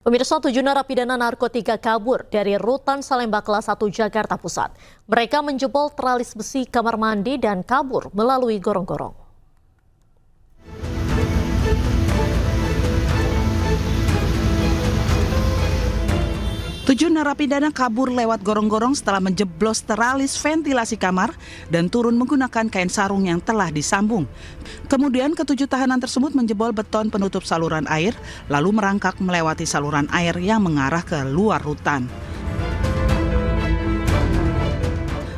Pemirsa, 7 narapidana narkotika kabur dari rutan Salemba kelas 1 Jakarta Pusat. Mereka menjebol teralis besi kamar mandi dan kabur melalui gorong-gorong. Tujuh narapidana kabur lewat gorong-gorong setelah menjeblos teralis ventilasi kamar dan turun menggunakan kain sarung yang telah disambung. Kemudian ketujuh tahanan tersebut menjebol beton penutup saluran air, lalu merangkak melewati saluran air yang mengarah ke luar rutan.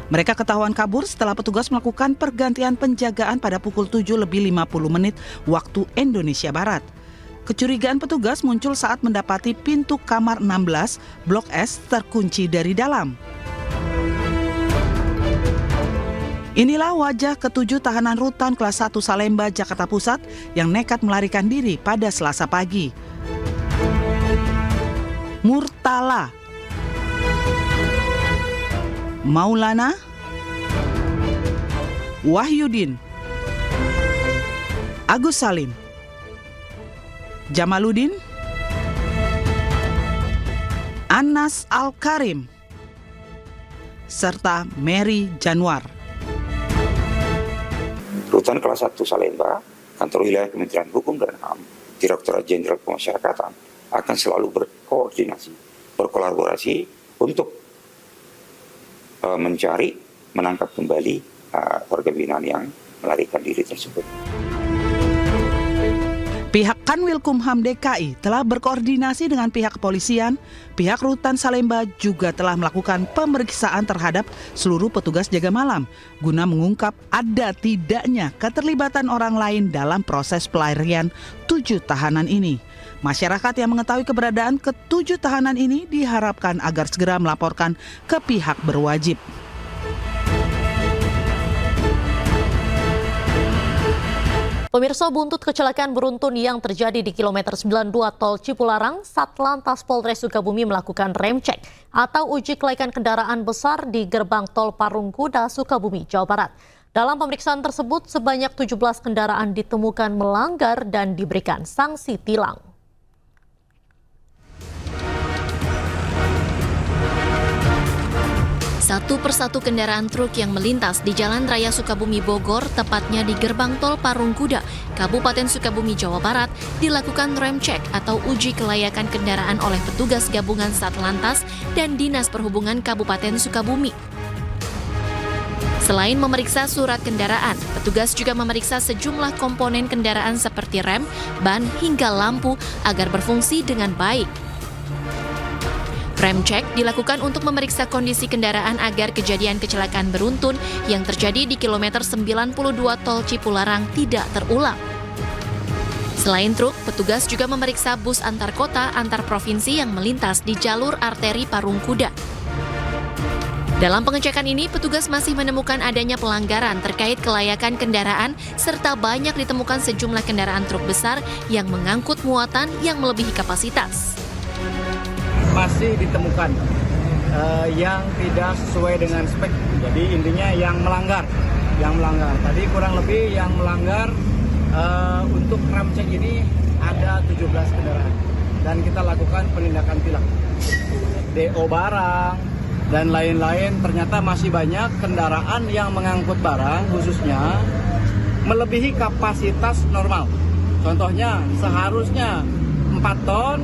Mereka ketahuan kabur setelah petugas melakukan pergantian penjagaan pada pukul 7:50 waktu Indonesia Barat. Kecurigaan petugas muncul saat mendapati pintu kamar 16 Blok S terkunci dari dalam. Inilah wajah ketujuh tahanan rutan kelas 1 Salemba, Jakarta Pusat yang nekat melarikan diri pada Selasa pagi. Murtala, Maulana, Wahyudin, Agus Salim, Jamaluddin, Anas Al-Karim, serta Mary Januar. Rutan kelas 1 Salemba, Kantor Wilayah Kementerian Hukum dan HAM, Direktorat Jenderal Pemasyarakatan akan selalu berkoordinasi, berkolaborasi untuk mencari, menangkap kembali warga binaan yang melarikan diri tersebut. Pihak Kanwilkumham DKI telah berkoordinasi dengan pihak kepolisian. Pihak Rutan Salemba juga telah melakukan pemeriksaan terhadap seluruh petugas jaga malam guna mengungkap ada tidaknya keterlibatan orang lain dalam proses pelarian 7 tahanan ini. Masyarakat yang mengetahui keberadaan ke-7 tahanan ini diharapkan agar segera melaporkan ke pihak berwajib. Pemirsa, buntut kecelakaan beruntun yang terjadi di kilometer 92 Tol Cipularang, Satlantas Polres Sukabumi melakukan rem cek atau uji kelaikan kendaraan besar di gerbang Tol Parungkuda, Sukabumi, Jawa Barat. Dalam pemeriksaan tersebut, sebanyak 17 kendaraan ditemukan melanggar dan diberikan sanksi tilang. Satu persatu kendaraan truk yang melintas di Jalan Raya Sukabumi Bogor, tepatnya di gerbang Tol Parungkuda, Kabupaten Sukabumi, Jawa Barat, dilakukan rem cek atau uji kelayakan kendaraan oleh petugas gabungan Satlantas dan Dinas Perhubungan Kabupaten Sukabumi. Selain memeriksa surat kendaraan, petugas juga memeriksa sejumlah komponen kendaraan seperti rem, ban, hingga lampu agar berfungsi dengan baik. Rem cek dilakukan untuk memeriksa kondisi kendaraan agar kejadian kecelakaan beruntun yang terjadi di kilometer 92 Tol Cipularang tidak terulang. Selain truk, petugas juga memeriksa bus antar kota antar provinsi yang melintas di jalur arteri Parungkuda. Dalam pengecekan ini, petugas masih menemukan adanya pelanggaran terkait kelayakan kendaraan serta banyak ditemukan sejumlah kendaraan truk besar yang mengangkut muatan yang melebihi kapasitas. Masih ditemukan yang tidak sesuai dengan spek. Jadi intinya yang melanggar. Tadi kurang lebih yang melanggar untuk rem cek ini ada 17 kendaraan dan kita lakukan penindakan tilang. DO barang dan lain-lain, ternyata masih banyak kendaraan yang mengangkut barang khususnya melebihi kapasitas normal. Contohnya seharusnya 4 ton,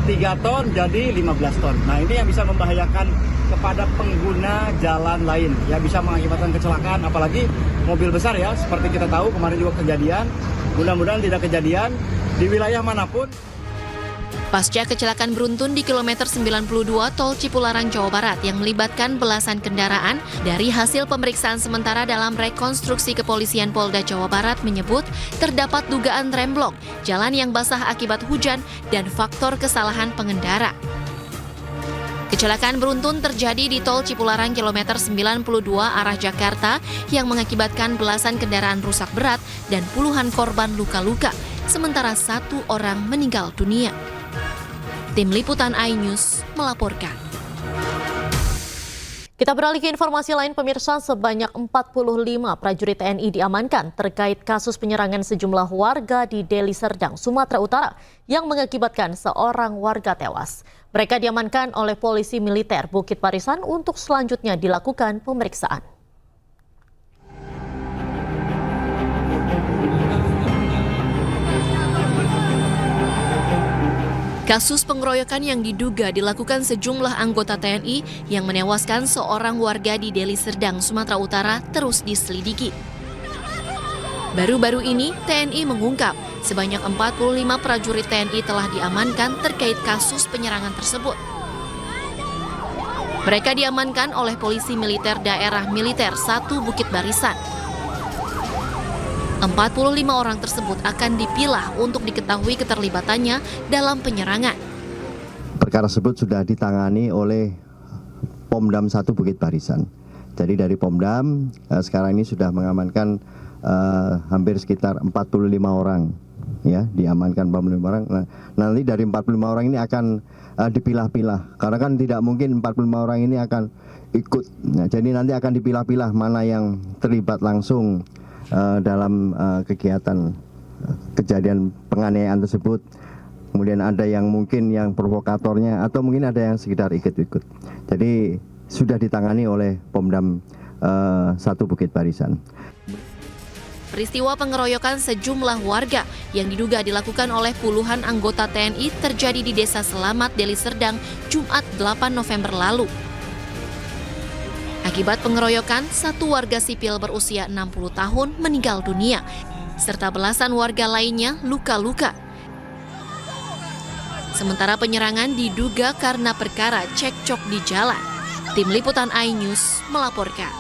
3 ton jadi 15 ton. Nah, ini yang bisa membahayakan kepada pengguna jalan lain. Ya, bisa mengakibatkan kecelakaan, apalagi mobil besar ya. Seperti kita tahu kemarin juga kejadian. Mudah-mudahan tidak kejadian di wilayah manapun. Pasca kecelakaan beruntun di kilometer 92 Tol Cipularang, Jawa Barat yang melibatkan belasan kendaraan, dari hasil pemeriksaan sementara dalam rekonstruksi kepolisian Polda Jawa Barat menyebut terdapat dugaan remblong, jalan yang basah akibat hujan, dan faktor kesalahan pengendara. Kecelakaan beruntun terjadi di Tol Cipularang kilometer 92 arah Jakarta yang mengakibatkan belasan kendaraan rusak berat dan puluhan korban luka-luka, sementara 1 orang meninggal dunia. Tim Liputan iNews melaporkan. Kita beralih ke informasi lain, pemirsa. Sebanyak 45 prajurit TNI diamankan terkait kasus penyerangan sejumlah warga di Deli Serdang, Sumatera Utara yang mengakibatkan seorang warga tewas. Mereka diamankan oleh polisi militer Bukit Barisan untuk selanjutnya dilakukan pemeriksaan. Kasus pengeroyokan yang diduga dilakukan sejumlah anggota TNI yang menewaskan seorang warga di Deli Serdang, Sumatera Utara terus diselidiki. Baru-baru ini, TNI mengungkap sebanyak 45 prajurit TNI telah diamankan terkait kasus penyerangan tersebut. Mereka diamankan oleh Polisi Militer Daerah Militer 1 Bukit Barisan. 45 orang tersebut akan dipilah untuk diketahui keterlibatannya dalam penyerangan. Perkara tersebut sudah ditangani oleh Pomdam 1 Bukit Barisan. Jadi dari Pomdam sekarang ini sudah mengamankan hampir sekitar 45 orang, ya, diamankan 45 orang. Nah, nanti dari 45 orang ini akan dipilah-pilah, karena kan tidak mungkin 45 orang ini akan ikut. Nah, jadi nanti akan dipilah-pilah mana yang terlibat langsung dalam kegiatan kejadian penganiayaan tersebut. Kemudian ada yang mungkin yang provokatornya, atau mungkin ada yang sekedar ikut-ikut. Jadi sudah ditangani oleh Pomdam 1 Bukit Barisan. Peristiwa pengeroyokan sejumlah warga yang diduga dilakukan oleh puluhan anggota TNI terjadi di Desa Selamat, Deli Serdang, Jumat 8 November lalu. Akibat pengeroyokan, satu warga sipil berusia 60 tahun meninggal dunia, serta belasan warga lainnya luka-luka. Sementara penyerangan diduga karena perkara cekcok di jalan. Tim Liputan iNews melaporkan.